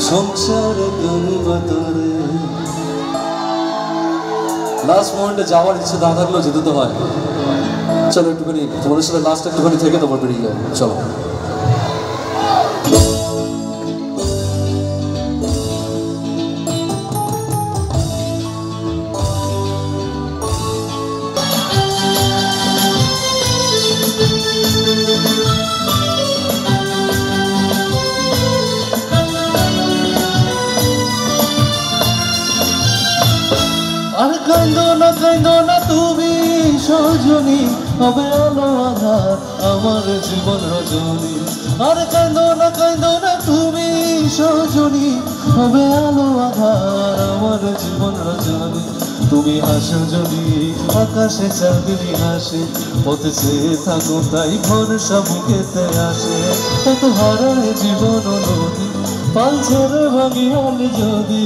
সংসার করবা তোরে। লাস্ট মোমেন্টে যাওয়ার ইচ্ছে না থাকলেও যেতে তো হয়। চলো একটুখানি তোমাদের সাথে লাস্ট একটুখানি থেকে তারপর বেরিয়ে যাও। চলো। আর কাঁদো না তুমি সজনী, হবে আলো আধার আমার জীবন রজনী। আর কাঁদো না তুমি সজনী, হবে আলো আধার আমার জীবন রজনী। তুমি হাসো যদি আকাশে চাঁদনি হাসে, পথে চেয়ে থাকো তাই ভরসা বুকেতে আসে। কত হারায় জীবন নদী, পাল ছেড়ে ভাঙি হলে যদি।